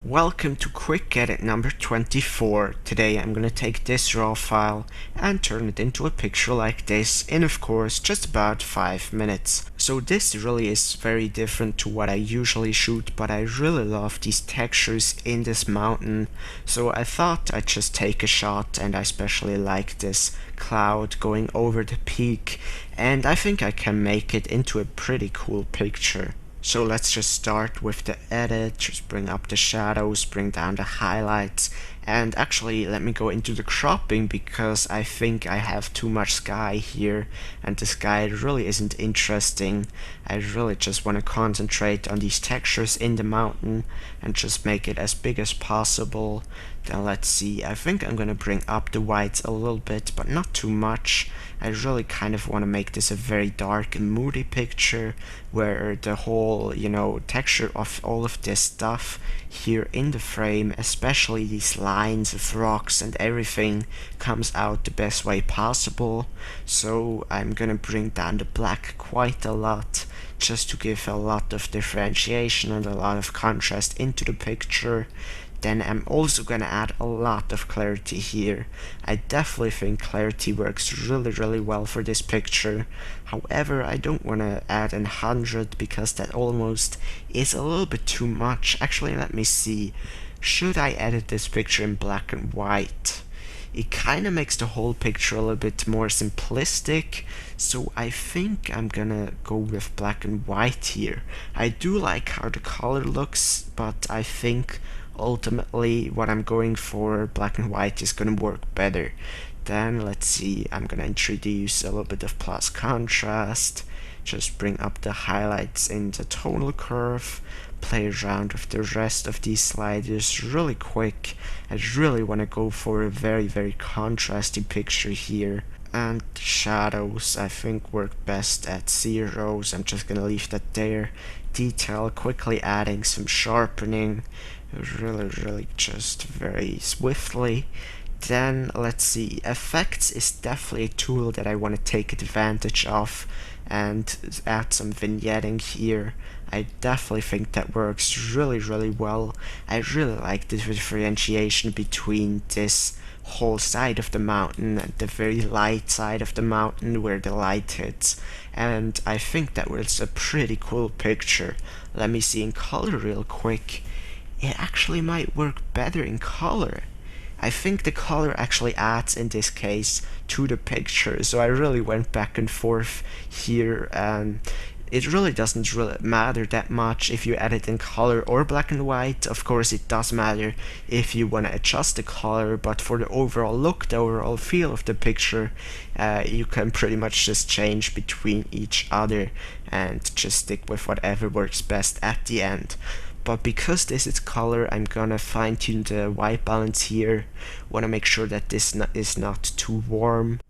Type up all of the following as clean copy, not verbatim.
Welcome to Quick Edit number 24. Today I'm gonna take this raw file and turn it into a picture like this in, of course, just about 5 minutes. So this really is very different to what I usually shoot, but I really love these textures in this mountain, so I thought I'd just take a shot, and I especially like this cloud going over the peak, and I think I can make it into a pretty cool picture. So let's just start with the edit, just bring up the shadows, bring down the highlights, and actually let me go into the cropping because I think I have too much sky here and the sky really isn't interesting. I really just want to concentrate on these textures in the mountain and just make it as big as possible. Then let's see, I think I'm gonna bring up the whites a little bit, but not too much. I really kind of want to make this a very dark and moody picture where the whole, texture of all of this stuff here in the frame, especially these lines of rocks and everything, comes out the best way possible. So I'm gonna bring down the black quite a lot just to give a lot of differentiation and a lot of contrast into the picture. Then I'm also gonna add a lot of clarity here. I definitely think clarity works really well for this picture. However, I don't wanna add 100 because that almost is a little bit too much. Actually, let me see. Should I edit this picture in black and white? It kinda makes the whole picture a little bit more simplistic, so I think I'm gonna go with black and white here. I do like how the color looks, but I think ultimately what I'm going for, black and white, is gonna work better. Then let's see, I'm gonna introduce a little bit of plus contrast, just bring up the highlights in the tonal curve, play around with the rest of these sliders really quick. I really want to go for a very contrasty picture here. And shadows I think work best at 0s. I'm just gonna leave that there. Detail, quickly adding some sharpening, really just very swiftly. Then let's see, effects is definitely a tool that I want to take advantage of and add some vignetting here. I definitely think that works really well. I really like the differentiation between this whole side of the mountain and the very light side of the mountain where the light hits, and I think that was a pretty cool picture. Let me see in color real quick. It actually might work better in color. I think the color actually adds in this case to the picture, so I really went back and forth here, and it really doesn't really matter that much if you edit in color or black and white. Of course it does matter if you want to adjust the color, but for the overall look, the overall feel of the picture, you can pretty much just change between each other and just stick with whatever works best at the end. But because this is color, I'm gonna fine-tune the white balance here. Wanna make sure that this is not too warm.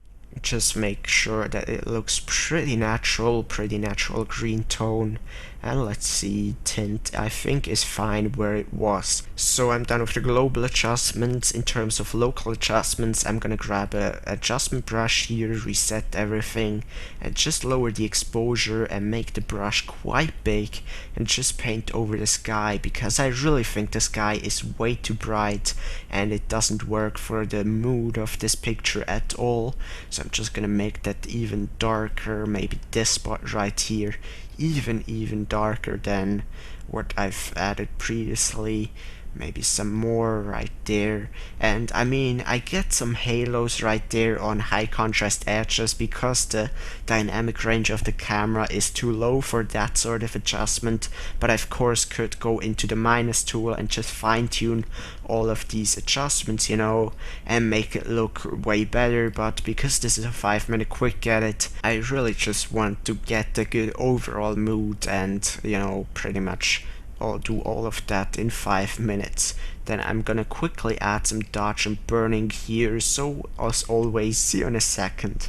Just make sure that it looks pretty natural green tone. And let's see, tint I think is fine where it was. So I'm done with the global adjustments. In terms of local adjustments, I'm gonna grab a adjustment brush here, reset everything, and just lower the exposure and make the brush quite big and just paint over the sky, because I really think the sky is way too bright and it doesn't work for the mood of this picture at all. So I'm just gonna make that even darker, maybe this spot right here even darker than what I've added previously. Maybe some more right there. And I mean, I get some halos right there on high contrast edges because the dynamic range of the camera is too low for that sort of adjustment, but I of course could go into the minus tool and just fine-tune all of these adjustments, and make it look way better. But because this is a 5-minute quick edit, I really just want to get a good overall mood and, pretty much I'll do all of that in 5 minutes. Then I'm gonna quickly add some dodge and burning here, so as always, see you in a second.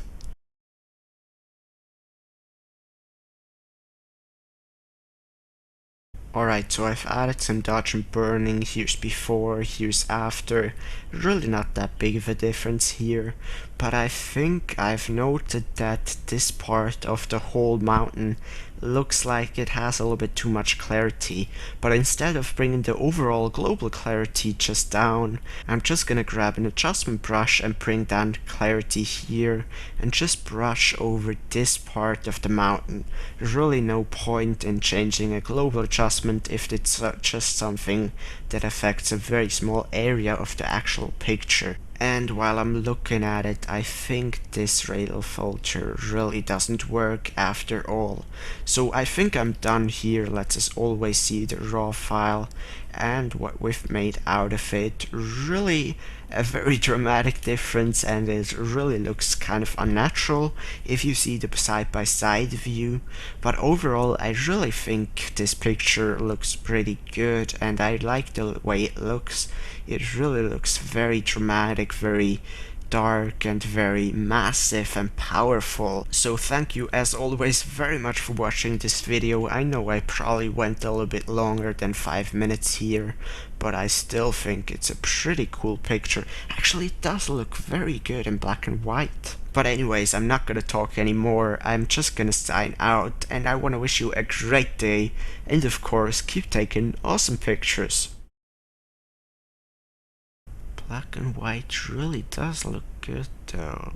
Alright, so I've added some dodge and burning. Here's before, here's after. Really not that big of a difference here, but I think I've noted that this part of the whole mountain looks like it has a little bit too much clarity, but instead of bringing the overall global clarity just down, I'm just gonna grab an adjustment brush and bring down clarity here and just brush over this part of the mountain. There's really no point in changing a global adjustment if it's just something that affects a very small area of the actual picture. And while I'm looking at it, I think this radial filter really doesn't work after all. So I think I'm done here. Let's as always see the raw file, and what we've made out of it. Really a very dramatic difference, and it really looks kind of unnatural if you see the side-by-side view. But overall, I really think this picture looks pretty good, and I like the way it looks. It really looks very dramatic, very dark and very massive and powerful. So thank you as always very much for watching this video. I know I probably went a little bit longer than 5 minutes here, but I still think it's a pretty cool picture. Actually, it does look very good in black and white. But anyways, I'm not gonna talk anymore. I'm just gonna sign out, and I wanna wish you a great day, and of course keep taking awesome pictures. Black and white really does look good though.